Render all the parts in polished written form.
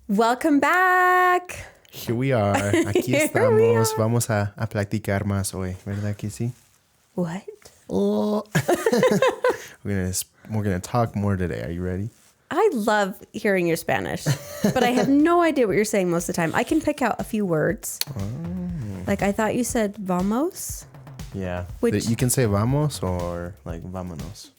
Welcome back. Here we are. Aquí estamos. Vamos a platicar más hoy, ¿verdad que sí? What? Oh. We're gonna talk more today. Are you ready? I love hearing your Spanish, but I have no idea what you're saying most of the time. I can pick out a few words. Oh. Like I thought you said vamos. Yeah. Which you can say vamos or like vámonos.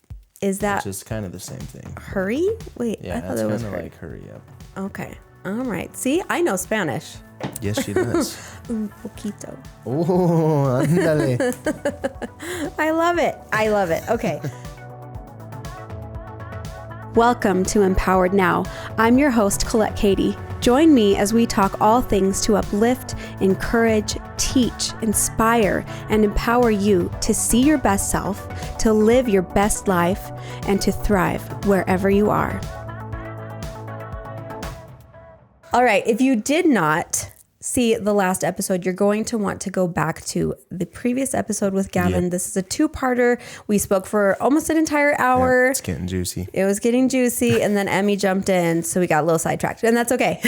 Is that which is kind of the same thing. Hurry? Wait, yeah, I thought it was kind of like hurry up. Okay. All right. See, I know Spanish. Yes, she does. Un poquito. Oh, ándale. I love it. I love it. Okay. Welcome to Empowered Now. I'm your host, Colette Kati. Join me as we talk all things to uplift, encourage, teach, inspire, and empower you to see your best self, to live your best life, and to thrive wherever you are. All right, if you did not see the last episode, you're going to want to go back to the previous episode with Gavin. Yep. This is a two-parter. We spoke for almost an entire hour. Yeah, it's getting juicy. It was getting juicy, and then Emmy jumped in, so we got a little sidetracked, and that's okay.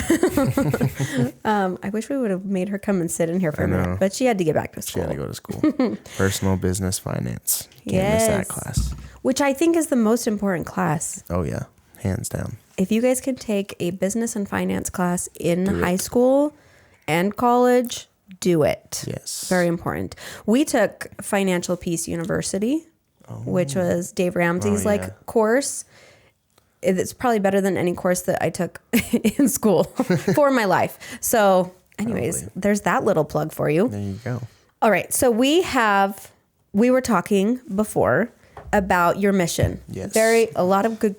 I wish we would have made her come and sit in here for a minute, but she had to get back to school. She had to go to school. Personal business finance. Can't miss that class. Which I think is the most important class. Oh, yeah. Hands down. If you guys can take a business and finance class in high school and college, do it. Yes. Very important. We took Financial Peace University, which was Dave Ramsey's course. It's probably better than any course that I took in school for my life. So anyways, there's that little plug for you. There you go. All right. So we were talking before about your mission. Yes. A lot of good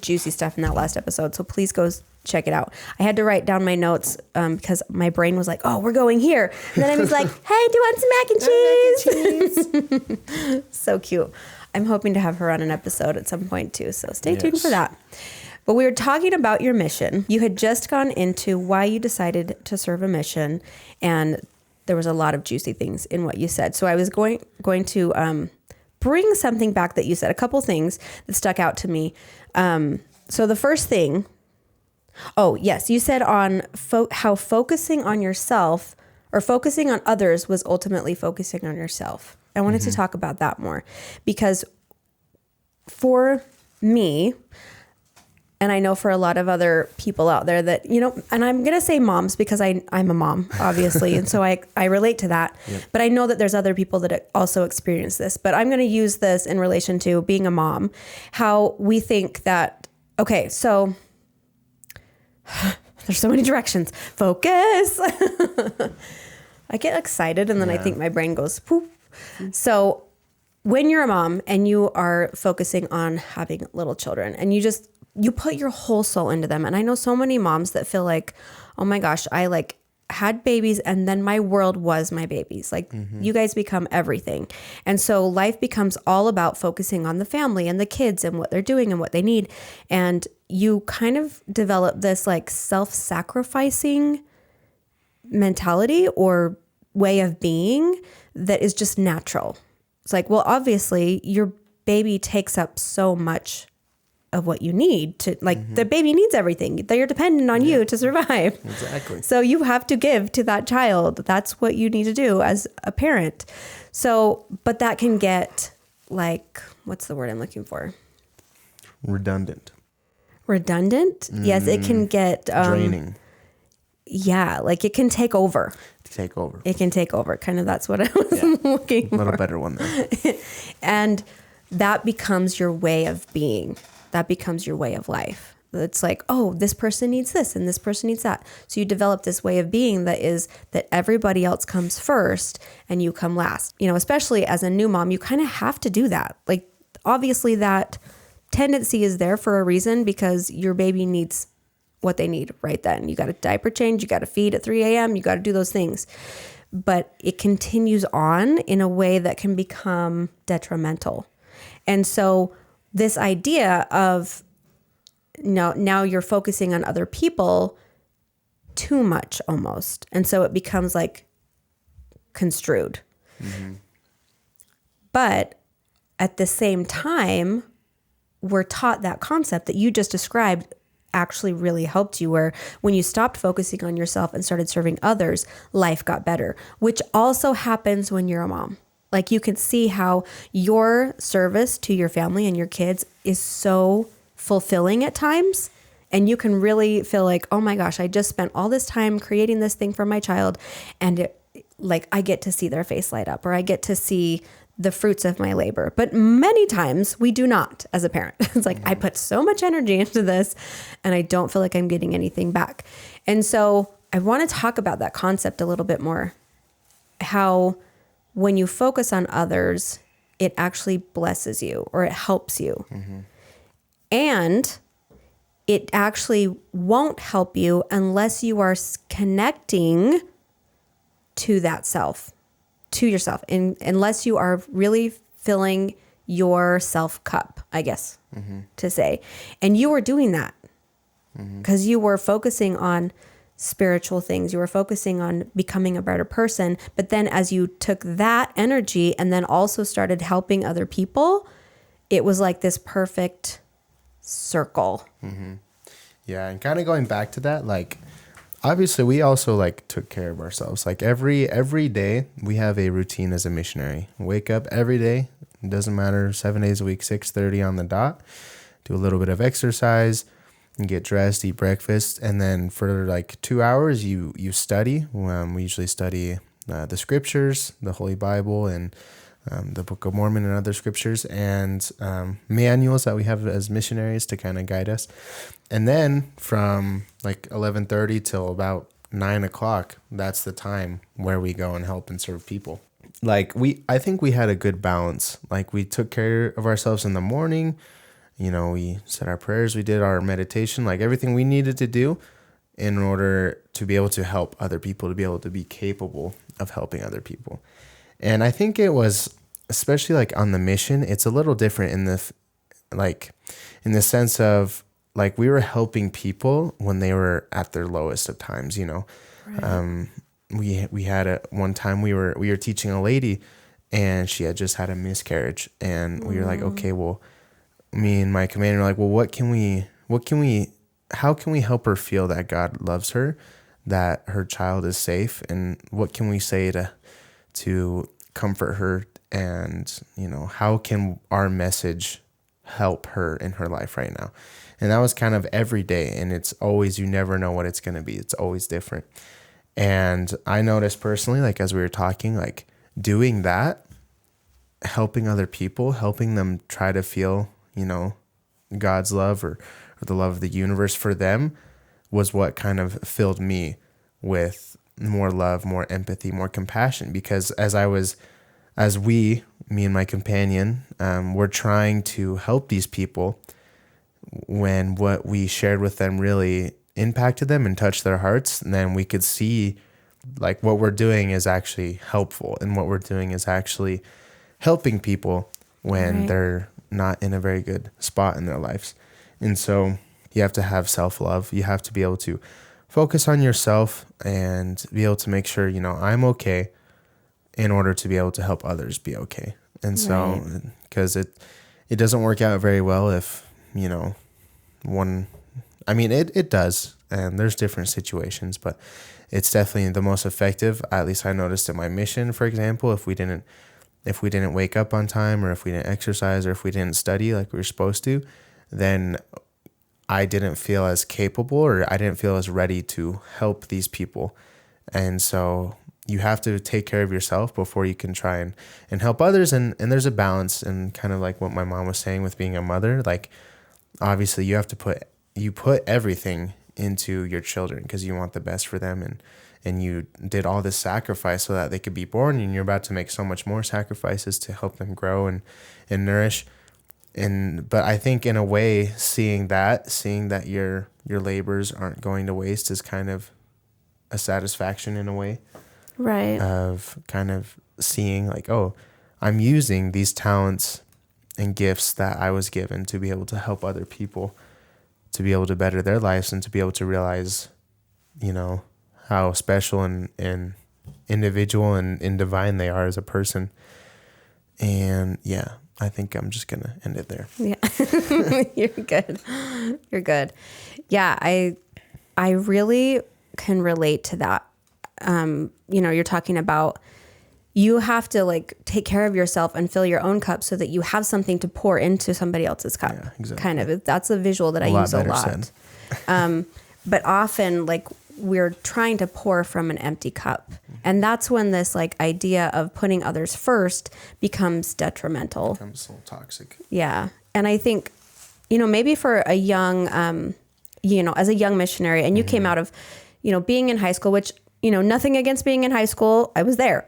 juicy stuff in that last episode. So please go check it out. I had to write down my notes because my brain was like, oh, we're going here. And then I was like, hey, do you want some mac and cheese? So cute. I'm hoping to have her on an episode at some point too. So stay tuned for that. But we were talking about your mission. You had just gone into why you decided to serve a mission. And there was a lot of juicy things in what you said. So I was going to bring something back that you said, a couple things that stuck out to me. So the first thing, you said on how focusing on yourself or focusing on others was ultimately focusing on yourself. I wanted to talk about that more because for me, and I know for a lot of other people out there that, and I'm going to say moms because I'm a mom, obviously. And so I relate to that. Yep. But I know that there's other people that also experience this. But I'm going to use this in relation to being a mom, how we think that, okay, so there's so many directions. Focus. I get excited and then I think my brain goes poof. So when you're a mom and you are focusing on having little children and you put your whole soul into them. And I know so many moms that feel like, oh my gosh, I had babies and then my world was my babies. You guys become everything. And so life becomes all about focusing on the family and the kids and what they're doing and what they need. And you kind of develop this self-sacrificing mentality or way of being that is just natural. It's like, well, obviously your baby takes up so much of what you need to the baby needs everything. They're dependent on you to survive. Exactly. So you have to give to that child. That's what you need to do as a parent. So, but that can get what's the word I'm looking for? Redundant. Yes, it can get draining. Yeah, it can take over. It can take over. Kind of that's what I was looking for. A little better one there. And that becomes your way of being. That becomes your way of life. It's like, oh, this person needs this and this person needs that. So you develop this way of being that everybody else comes first and you come last. Especially as a new mom, you kind of have to do that. Obviously that tendency is there for a reason because your baby needs what they need right then. You got to diaper change, you got to feed at 3 a.m., you got to do those things. But it continues on in a way that can become detrimental. And so this idea of now you're focusing on other people too much almost. And so it becomes construed. Mm-hmm. But at the same time, we're taught that concept that you just described actually really helped you, where when you stopped focusing on yourself and started serving others, life got better, which also happens when you're a mom. Like, you can see how your service to your family and your kids is so fulfilling at times. And you can really feel like, oh my gosh, I just spent all this time creating this thing for my child. And I get to see their face light up, or I get to see the fruits of my labor. But many times we do not as a parent. It's like, I put so much energy into this and I don't feel like I'm getting anything back. And so I want to talk about that concept a little bit more. How when you focus on others, it actually blesses you, or it helps you. And it actually won't help you unless you are connecting to that self, to yourself, unless you are really filling your self cup, I guess, to say. And you were doing that because you were focusing on spiritual things. You were focusing on becoming a better person. But then as you took that energy and then also started helping other people, it was like this perfect circle. Yeah, and kind of going back to that, like, obviously we also like took care of ourselves. Like every day we have a routine as a missionary. Wake up every day, it doesn't matter, 7 days a week, 6:30 on the dot. Do a little bit of exercise and get dressed, eat breakfast, and then for like 2 hours you study. We usually study the scriptures, the Holy Bible, and the Book of Mormon and other scriptures, and manuals that we have as missionaries to kind of guide us. And then from like 11:30 till about 9 o'clock, that's the time where we go and help and serve people. Like I think we had a good balance. Like, we took care of ourselves in the morning. You know, we said our prayers, we did our meditation, like everything we needed to do in order to be able to help other people, to be able to be capable of helping other people. And I think it was, especially like on the mission, it's a little different in the sense of, like, we were helping people when they were at their lowest of times, you know. Right. We had one time we were teaching a lady, and she had just had a miscarriage, and we were like, okay, well, me and my commander were like, well, how can we help her feel that God loves her, that her child is safe, and what can we say to comfort her, and, you know, how can our message help her in her life right now? And that was kind of every day, and it's always, you never know what it's going to be. It's always different. And I noticed personally, like, as we were talking, like, doing that, helping other people, helping them try to feel, you know, God's love or the love of the universe for them, was what kind of filled me with more love, more empathy, more compassion. Because me and my companion, were trying to help these people, when what we shared with them really impacted them and touched their hearts, and then we could see, like, what we're doing is actually helpful, and what we're doing is actually helping people when they're not in a very good spot in their lives. And so you have to have self-love. You have to be able to focus on yourself and be able to make sure, you know, I'm okay, in order to be able to help others be okay. And so, because it doesn't work out very well if, you know, it does, and there's different situations, but it's definitely the most effective. At least I noticed in my mission, for example, if we didn't wake up on time, or if we didn't exercise, or if we didn't study like we were supposed to, then I didn't feel as capable, or I didn't feel as ready to help these people. And so you have to take care of yourself before you can try and help others. And there's a balance, and kind of like what my mom was saying with being a mother, like, obviously you have to put everything into your children because you want the best for them, and you did all this sacrifice so that they could be born, and you're about to make so much more sacrifices to help them grow and nourish. But I think in a way, seeing that your labors aren't going to waste is kind of a satisfaction in a way. Right. Of kind of seeing, like, oh, I'm using these talents and gifts that I was given to be able to help other people, to be able to better their lives, and to be able to realize, you know, how special and individual and divine they are as a person. And yeah, I think I'm just going to end it there. Yeah. You're good. You're good. Yeah. I really can relate to that. You're talking about, you have to like take care of yourself and fill your own cup so that you have something to pour into somebody else's cup. Yeah, exactly. Kind of. That's a visual that I use a lot. But often like we're trying to pour from an empty cup. And that's when this like idea of putting others first becomes detrimental. Becomes a little toxic. Yeah. And I think, maybe for a young, as a young missionary, and you came out of, being in high school, which, nothing against being in high school. I was there.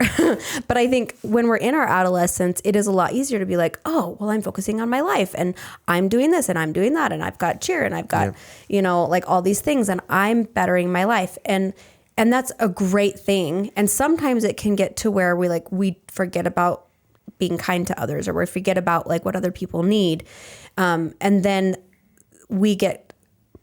But I think when we're in our adolescence, it is a lot easier to be like, oh, well, I'm focusing on my life and I'm doing this and I'm doing that. And I've got cheer and I've got, like all these things and I'm bettering my life. And that's a great thing. And sometimes it can get to where we forget about being kind to others, or we forget about like what other people need. And then we get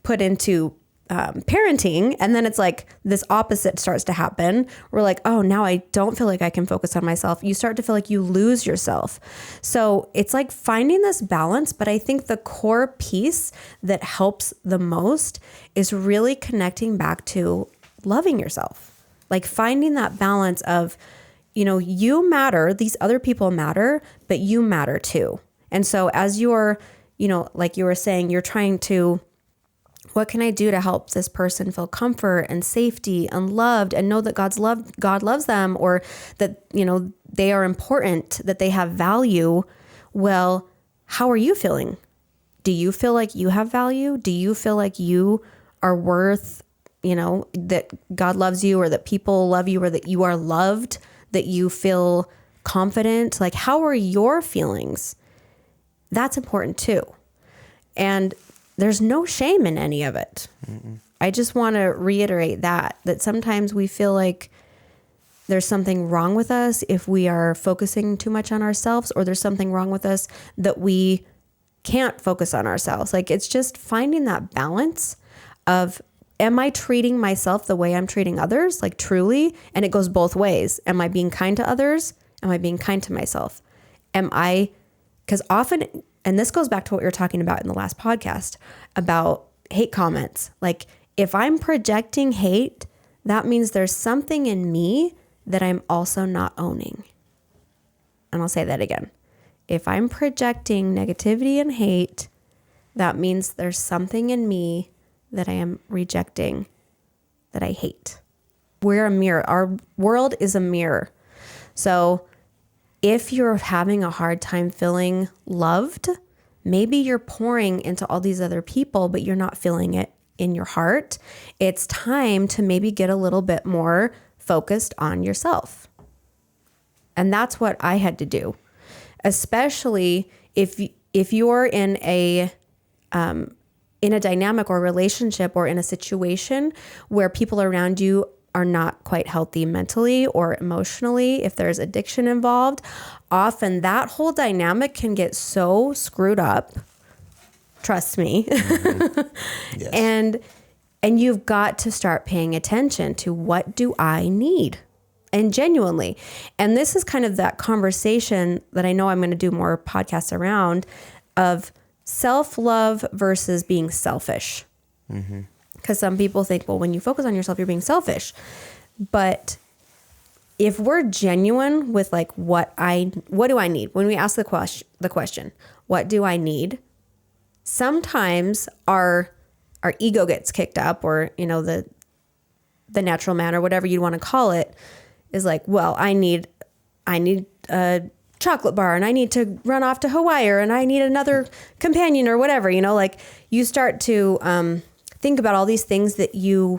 put into parenting, and then it's like this opposite starts to happen. We're like, oh, now I don't feel like I can focus on myself. You start to feel like you lose yourself. So it's like finding this balance. But I think the core piece that helps the most is really connecting back to loving yourself, like finding that balance of, you matter, these other people matter, but you matter too. And so as you're, like you were saying, you're trying to, what can I do to help this person feel comfort and safety and loved and know that God loves them, or that, they are important, that they have value? Well, how are you feeling? Do you feel like you have value? Do you feel like you are worth, that God loves you, or that people love you, or that you are loved, that you feel confident? Like, how are your feelings? That's important too. And there's no shame in any of it. Mm-mm. I just want to reiterate that sometimes we feel like there's something wrong with us if we are focusing too much on ourselves, or there's something wrong with us that we can't focus on ourselves. Like, it's just finding that balance of, am I treating myself the way I'm treating others? Like, truly? And it goes both ways. Am I being kind to others? Am I being kind to myself? Because often, and this goes back to what we were talking about in the last podcast about hate comments. Like, if I'm projecting hate, that means there's something in me that I'm also not owning. And I'll say that again. If I'm projecting negativity and hate, that means there's something in me that I am rejecting, that I hate. We're a mirror. Our world is a mirror. So if you're having a hard time feeling loved, maybe you're pouring into all these other people, but you're not feeling it in your heart. It's time to maybe get a little bit more focused on yourself. And that's what I had to do, especially if you're in a dynamic or relationship or in a situation where people around you are not quite healthy mentally or emotionally. If there's addiction involved, often that whole dynamic can get so screwed up. Trust me. Mm-hmm. Yes. And you've got to start paying attention to, what do I need? And genuinely. And this is kind of that conversation that I know I'm going to do more podcasts around, of self-love versus being selfish. Mm-hmm. Because some people think, well, when you focus on yourself, you're being selfish. But if we're genuine with like, what do I need? When we ask the question, what do I need? Sometimes our ego gets kicked up, or, the natural man, or whatever you want to call it, is like, well, I need a chocolate bar, and I need to run off to Hawaii, and I need another companion, or whatever, like you start to, think about all these things that you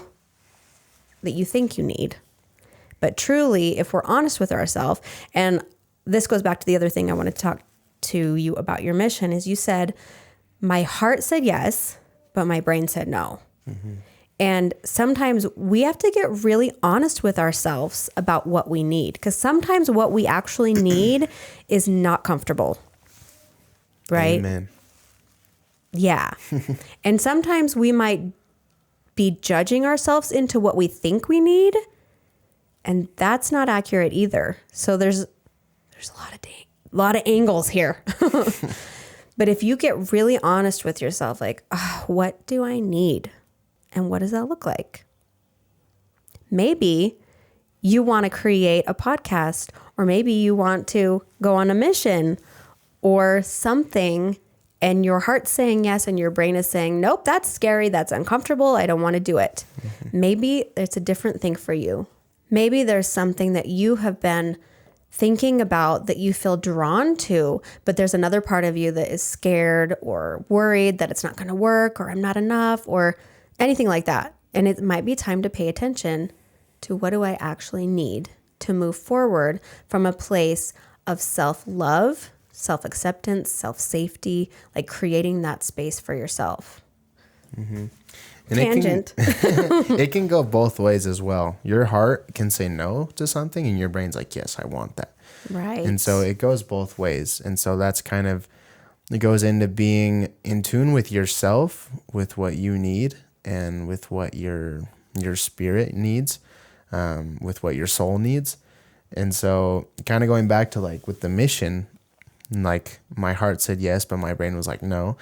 think you need. But truly, if we're honest with ourselves, and this goes back to the other thing I want to talk to you about your mission, is you said, my heart said yes, but my brain said no. Mm-hmm. And sometimes we have to get really honest with ourselves about what we need, because sometimes what we actually need is not comfortable. Right? Amen. Yeah. And sometimes we might be judging ourselves into what we think we need, and that's not accurate either. So there's a lot of lot of angles here. But if you get really honest with yourself, like, what do I need? And what does that look like? Maybe you want to create a podcast, or maybe you want to go on a mission or something, and your heart's saying yes and your brain is saying, nope, that's scary, that's uncomfortable, I don't want to do it. Maybe it's a different thing for you. Maybe there's something that you have been thinking about that you feel drawn to, but there's another part of you that is scared or worried that it's not going to work, or I'm not enough, or anything like that. And it might be time to pay attention to, what do I actually need to move forward from a place of self-love, self-acceptance, self-safety, like creating that space for yourself. And Tangent. It can go both ways as well. Your heart can say no to something and your brain's like, yes, I want that. Right. And so it goes both ways. And so that's kind of, it goes into being in tune with yourself, with what you need, and with what your spirit needs, with what your soul needs. And so kind of going back to like with the mission, like my heart said yes, but my brain was like, no.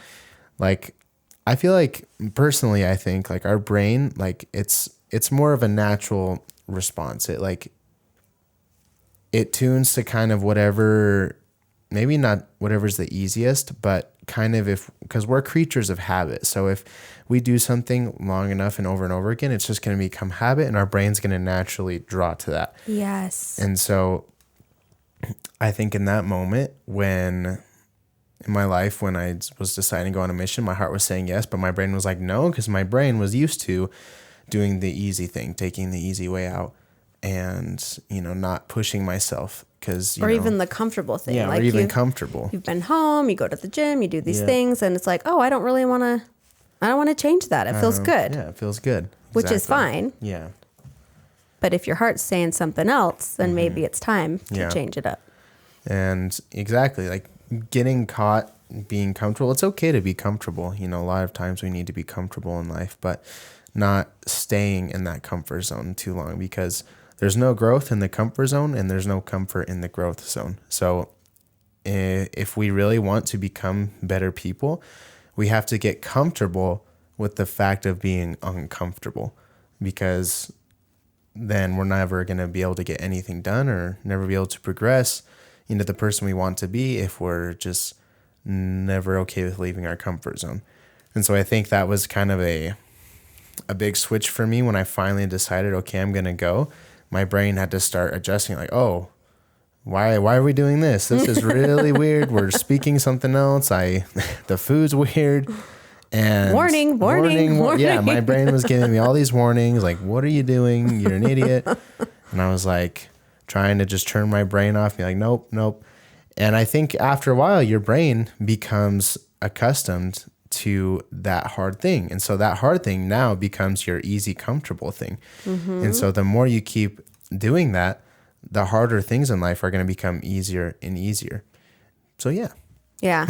Like, I feel like personally, I think like our brain, like it's more of a natural response. It tunes to kind of whatever, maybe not whatever's the easiest, but kind of because we're creatures of habit. So if we do something long enough and over again, it's just going to become habit, and our brain's going to naturally draw to that. Yes. And so I think in that moment in my life, when I was deciding to go on a mission, my heart was saying yes, but my brain was like, no, because my brain was used to doing the easy thing, taking the easy way out, and, not pushing myself. Or even the comfortable thing. Yeah, like or even comfortable. You've been home, you go to the gym, you do these things, and it's like, oh, I don't want to change that. It feels good. Yeah, it feels good. Which is fine. Yeah. But if your heart's saying something else, then maybe it's time to change it up. And exactly, like getting caught being comfortable. It's okay to be comfortable. A lot of times we need to be comfortable in life, but not staying in that comfort zone too long, because there's no growth in the comfort zone and there's no comfort in the growth zone. So if we really want to become better people, we have to get comfortable with the fact of being uncomfortable, because then we're never going to be able to get anything done or never be able to progress into the person we want to be if we're just never okay with leaving our comfort zone. And so I think that was kind of a big switch for me when I finally decided, okay, I'm going to go. My brain had to start adjusting, like, oh, why are we doing this? This is really weird. We're speaking something else. The food's weird. And warning. Yeah, my brain was giving me all these warnings, like, what are you doing? You're an idiot. And I was like trying to just turn my brain off, be like, nope. And I think after a while, your brain becomes accustomed to that hard thing. And so that hard thing now becomes your easy, comfortable thing. Mm-hmm. And so the more you keep doing that, the harder things in life are going to become easier and easier. So yeah. Yeah.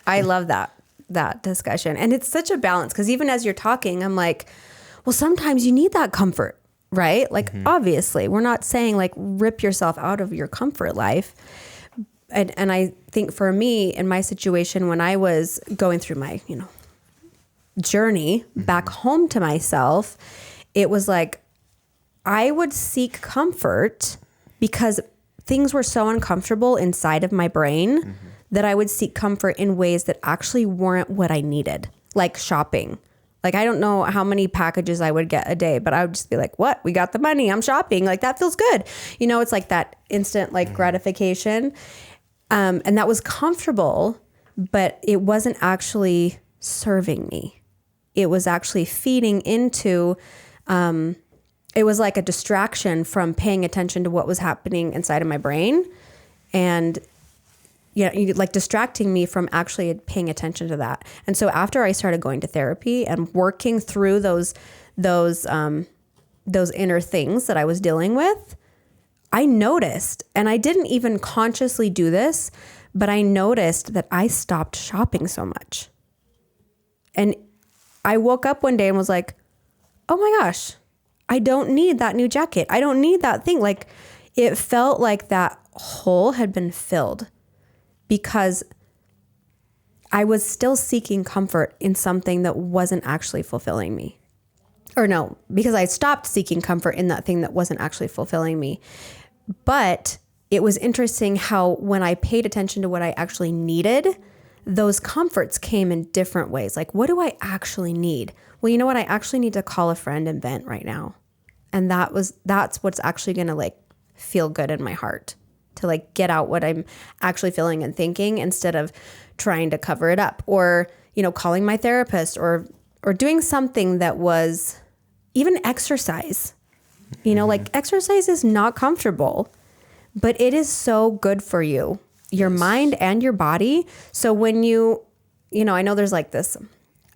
I love that discussion. And it's such a balance, because even as you're talking, I'm like, well, sometimes you need that comfort, right? Like, obviously, we're not saying like rip yourself out of your comfort life. And I think for me, in my situation, when I was going through my, journey back home to myself, it was like I would seek comfort because things were so uncomfortable inside of my brain that I would seek comfort in ways that actually weren't what I needed, like shopping. Like, I don't know how many packages I would get a day, but I would just be like, what? We got the money. I'm shopping. Like, that feels good. It's like that instant gratification. And that was comfortable, but it wasn't actually serving me. It was actually feeding into, it was like a distraction from paying attention to what was happening inside of my brain. And, like distracting me from actually paying attention to that. And so after I started going to therapy and working through those inner things that I was dealing with, I noticed, and I didn't even consciously do this, but I noticed that I stopped shopping so much. And I woke up one day and was like, oh my gosh, I don't need that new jacket. I don't need that thing. Like, it felt like that hole had been filled. because I was still seeking comfort in something that wasn't actually fulfilling me. Or no, because I stopped seeking comfort in that thing that wasn't actually fulfilling me. But it was interesting how when I paid attention to what I actually needed, those comforts came in different ways. Like, what do I actually need? Well, you know what? I actually need to call a friend and vent right now. And that's what's actually going to like feel good in my heart, to like get out what I'm actually feeling and thinking instead of trying to cover it up, or, you know, calling my therapist, or doing something that was even exercise. You know, like exercise is not comfortable, but it is so good for you, your mind and your body. So when you know, I know there's like this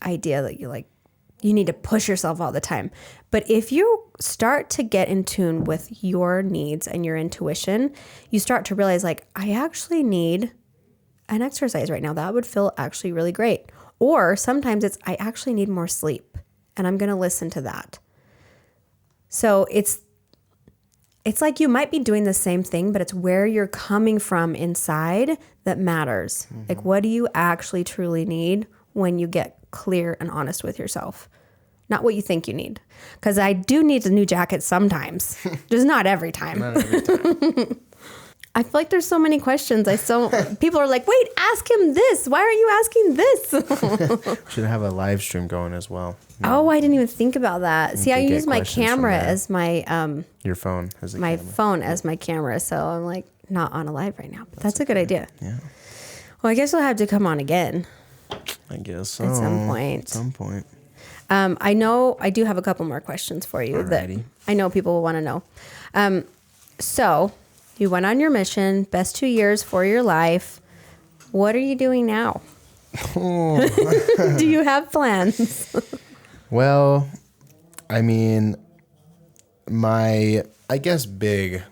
idea that you need to push yourself all the time. But if you start to get in tune with your needs and your intuition, you start to realize like, I actually need an exercise right now. That would feel actually really great. Or sometimes it's, I actually need more sleep, and I'm going to listen to that. So it's like you might be doing the same thing, but it's where you're coming from inside that matters. Mm-hmm. Like, what do you actually truly need when you get clear and honest with yourself? Not what you think you need. Because I do need a new jacket sometimes, just not every time. Not every time. I feel like there's so many questions. People are like, wait, ask him this. Why are you asking this? Should have a live stream going as well. Oh, I didn't even think about that. See, I use my camera as my your phone as my phone as my camera, so I'm like not on a live right now. But that's a good idea. Yeah. Well, I guess we'll have to come on again. I guess so. At some point. At some point. I know I do have a couple more questions for you that I know people will want to know. So you went on your mission, best 2 years for your life. What are you doing now? Oh. Do you have plans? Well, I mean, I guess big,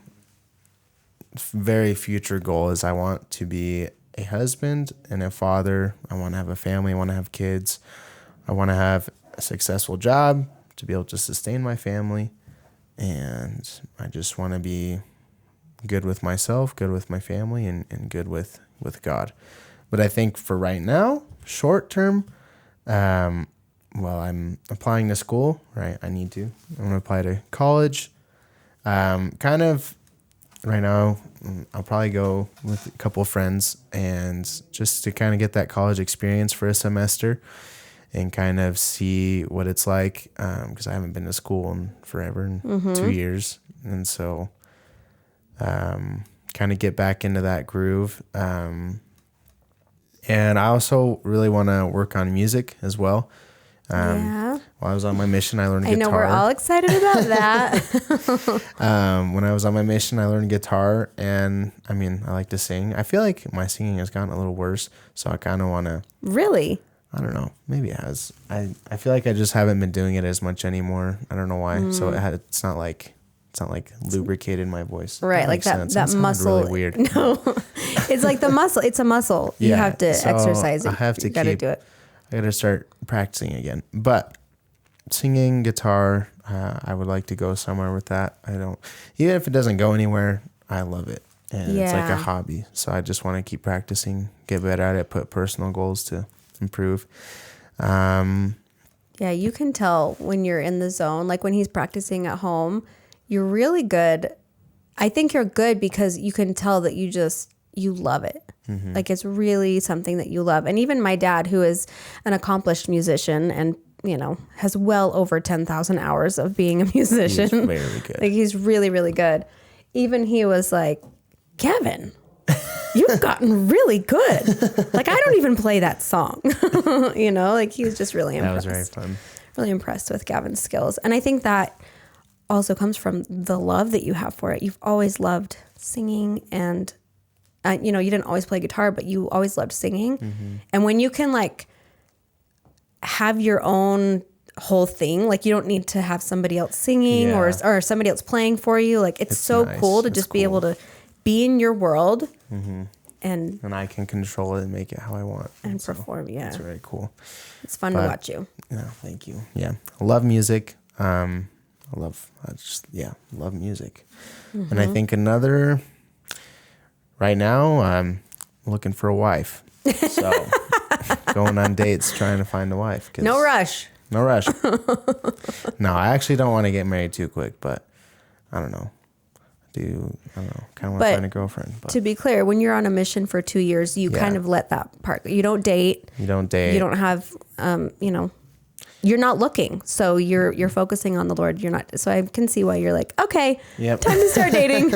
very future goal is I want to be a husband and a father. I want to have a family. I want to have kids. I want to have a successful job to be able to sustain my family. And I just want to be good with myself, good with my family, and good with God. But I think for right now, short term, well, I'm applying to school, right? I'm going to apply to college. Kind of right now, I'll probably go with a couple of friends and just to kind of get that college experience for a semester and kind of see what it's like. Because I haven't been to school in forever, in 2 years. And so, kind of get back into that groove. And I also really want to work on music as well. While I was on my mission, I learned guitar. I know we're all excited about that. When I was on my mission, I learned guitar, and I mean, I like to sing. I feel like my singing has gotten a little worse, so I kind of want to. Really? I don't know. Maybe it has. I feel like I just haven't been doing it as much anymore. I don't know why. So it's not like lubricated my voice. Right, like that muscle. Really weird. No, it's like the muscle. It's a muscle. You have to exercise it. I have to do it. I got to start practicing again. But singing, guitar, I would like to go somewhere with that. Even if it doesn't go anywhere, I love it. And it's like a hobby. So I just want to keep practicing, get better at it, put personal goals to improve. Yeah, you can tell when you're in the zone, like when he's practicing at home, you're really good. I think you're good because you can tell that you love it. Mm-hmm. Like it's really something that you love. And even my dad, who is an accomplished musician and, you know, has well over 10,000 hours of being a musician. He's very good. Like he's really, really good. Even he was like, Gavin, you've gotten really good. Like I don't even play that song. You know, like he was just really impressed. That was very fun. Really impressed with Gavin's skills. And I think that also comes from the love that you have for it. You've always loved singing and you know, you didn't always play guitar, but you always loved singing. Mm-hmm. And when you can like have your own whole thing, like you don't need to have somebody else singing or somebody else playing for you. Like it's so nice. Cool to just be able to be in your world and I can control it and make it how I want. And perform. Yeah. It's very cool. It's fun to watch you. Yeah. Thank you. Yeah. I love music. I love music. Mm-hmm. And I think right now, looking for a wife. So going on dates, trying to find a wife. No rush. No rush. No, I actually don't want to get married too quick, but I don't know. Kind of want to find a girlfriend. But. To be clear, when you're on a mission for 2 years, you kind of let that part. You don't date. You don't date. You don't have, you're not looking. So you're focusing on the Lord. You're not. So I can see why you're like, okay, time to start dating.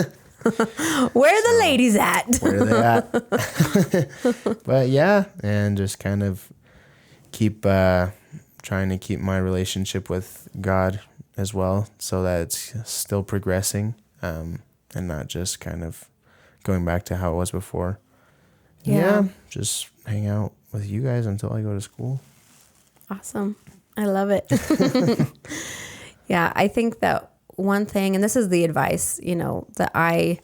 Where are the ladies at? Where are they at? But yeah, and just kind of keep trying to keep my relationship with God as well, so that it's still progressing. And not just kind of going back to how it was before. Yeah. Just hang out with you guys until I go to school. Awesome. I love it. Yeah, I think that one thing, and this is the advice, that I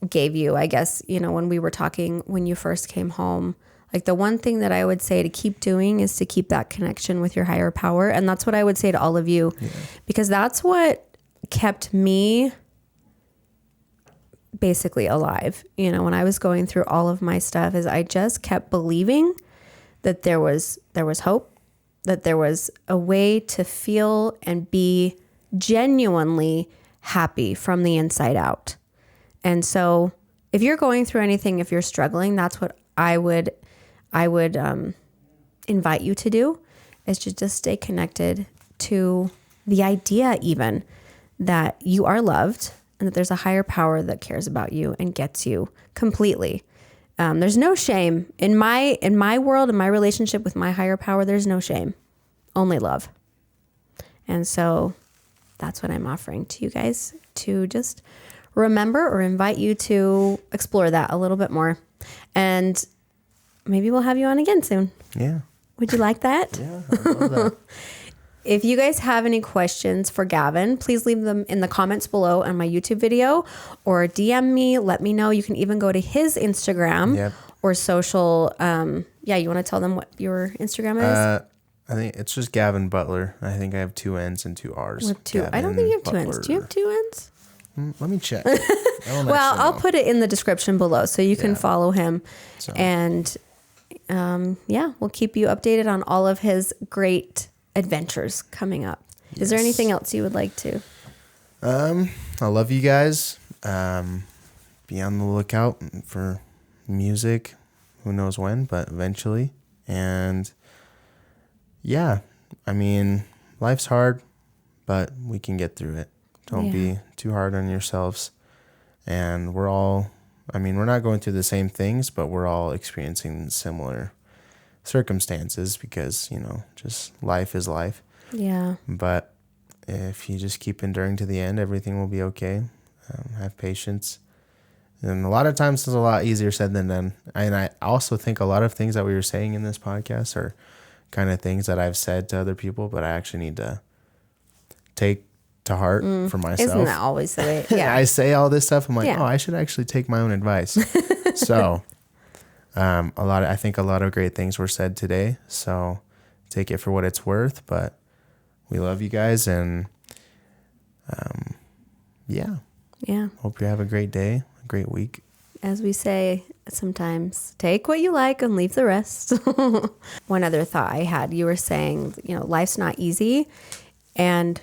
gave you, I guess, when we were talking, when you first came home, like the one thing that I would say to keep doing is to keep that connection with your higher power. And that's what I would say to all of you, because that's what kept me basically alive. When I was going through all of my stuff, is I just kept believing that there was hope, that there was a way to feel and be genuinely happy from the inside out. And so if you're going through anything, if you're struggling, that's what I would invite you to do, is to just stay connected to the idea even that you are loved, and that there's a higher power that cares about you and gets you completely. There's no shame in my world, in my relationship with my higher power. There's no shame, only love. And so that's what I'm offering to you guys, to just remember or invite you to explore that a little bit more. And maybe we'll have you on again soon. Yeah. Would you like that? Yeah, I love that. If you guys have any questions for Gavin, please leave them in the comments below on my YouTube video, or DM me, let me know. You can even go to his Instagram or social. You want to tell them what your Instagram is? I think it's just Gavin Butler. I think I have 2 N's and 2 R's. With two. I don't think you have Butler. 2 N's. Do you have 2 N's? Let me check. Well, I'll put it in the description below so you can follow him. So. And we'll keep you updated on all of his great adventures coming up. Yes. Is there anything else you would like to? I love you guys. Be on the lookout for music. Who knows when, but eventually. And life's hard, but we can get through it. Don't be too hard on yourselves. And we're not going through the same things, but we're all experiencing similar circumstances, because just life is life. Yeah. But if you just keep enduring to the end, everything will be okay. Have patience. And a lot of times it's a lot easier said than done. And I also think a lot of things that we were saying in this podcast are kind of things that I've said to other people, but I actually need to take to heart for myself. Isn't that always the way? Yeah. I say all this stuff. I'm like, I should actually take my own advice. So I think a lot of great things were said today. So take it for what it's worth, but we love you guys. And hope you have a great day, a great week. As we say sometimes, take what you like and leave the rest. One other thought I had, you were saying, life's not easy, and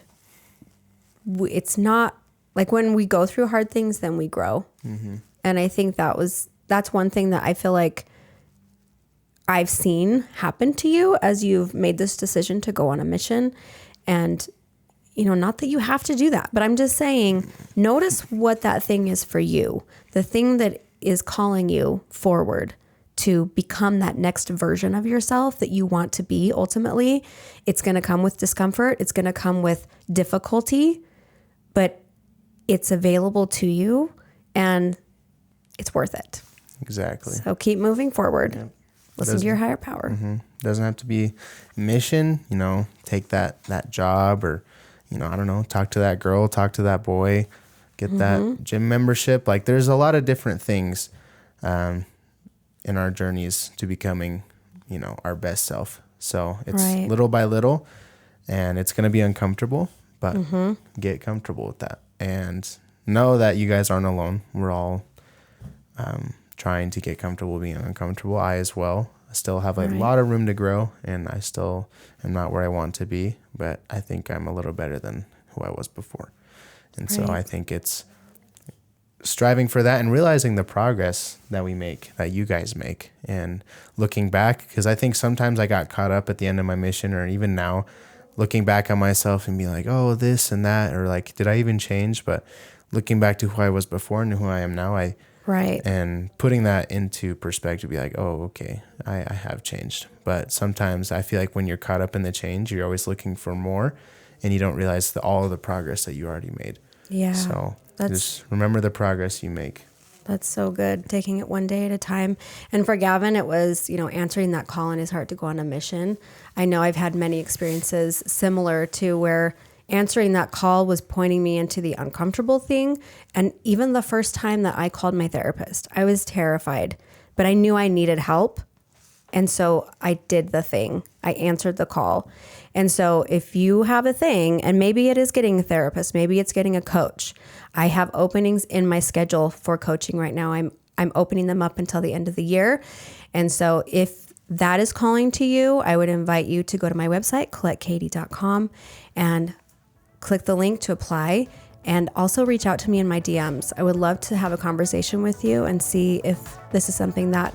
it's not like when we go through hard things, then we grow. Mm-hmm. And I think that's one thing that I feel like I've seen happen to you as you've made this decision to go on a mission. And, not that you have to do that, but I'm just saying, notice what that thing is for you. The thing that is calling you forward to become that next version of yourself that you want to be ultimately. It's going to come with discomfort. It's going to come with difficulty, but it's available to you and it's worth it. Exactly. So keep moving forward. Yep. Listen to your higher power. Mm-hmm. Doesn't have to be mission, take that job, or, I don't know, talk to that girl, talk to that boy, get that gym membership. Like there's a lot of different things in our journeys to becoming, our best self. So it's little by little, and it's going to be uncomfortable, but get comfortable with that and know that you guys aren't alone. We're all trying to get comfortable being uncomfortable. I as well still have a lot of room to grow, and I still am not where I want to be, but I think I'm a little better than who I was before. And so I think it's striving for that and realizing the progress that we make, that you guys make, and looking back, because I think sometimes I got caught up at the end of my mission, or even now looking back on myself and being like, oh, this and that, or like, did I even change? But looking back to who I was before and who I am now, and putting that into perspective, be like, oh, okay, I have changed. But sometimes I feel like when you're caught up in the change, you're always looking for more, and you don't realize all of the progress that you already made. Yeah. So just remember the progress you make. That's so good. Taking it one day at a time. And for Gavin, it was, answering that call in his heart to go on a mission. I know I've had many experiences similar to where answering that call was pointing me into the uncomfortable thing. And even the first time that I called my therapist, I was terrified, but I knew I needed help. And so I did the thing. I answered the call. And so if you have a thing, and maybe it is getting a therapist, maybe it's getting a coach. I have openings in my schedule for coaching right now. I'm opening them up until the end of the year. And so if that is calling to you, I would invite you to go to my website, ColetteKati.com, and click the link to apply, and also reach out to me in my DMs. I would love to have a conversation with you and see if this is something that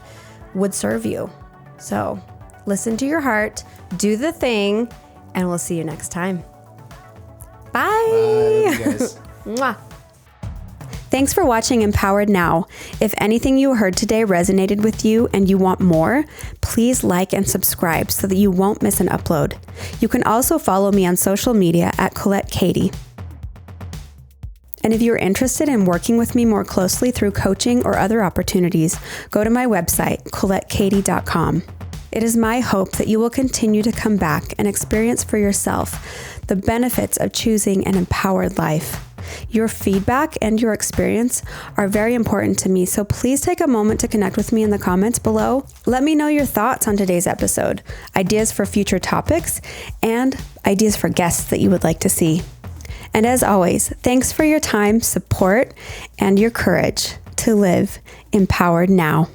would serve you. So listen to your heart, do the thing, and we'll see you next time. Bye. Bye. Love you guys. Mwah. Thanks for watching Empowered Now. If anything you heard today resonated with you and you want more, please like and subscribe so that you won't miss an upload. You can also follow me on social media at Colette Kati. And if you're interested in working with me more closely through coaching or other opportunities, go to my website, ColetteKati.com. It is my hope that you will continue to come back and experience for yourself the benefits of choosing an empowered life. Your feedback and your experience are very important to me, so please take a moment to connect with me in the comments below. Let me know your thoughts on today's episode, ideas for future topics, and ideas for guests that you would like to see. And as always, thanks for your time, support, and your courage to live empowered now.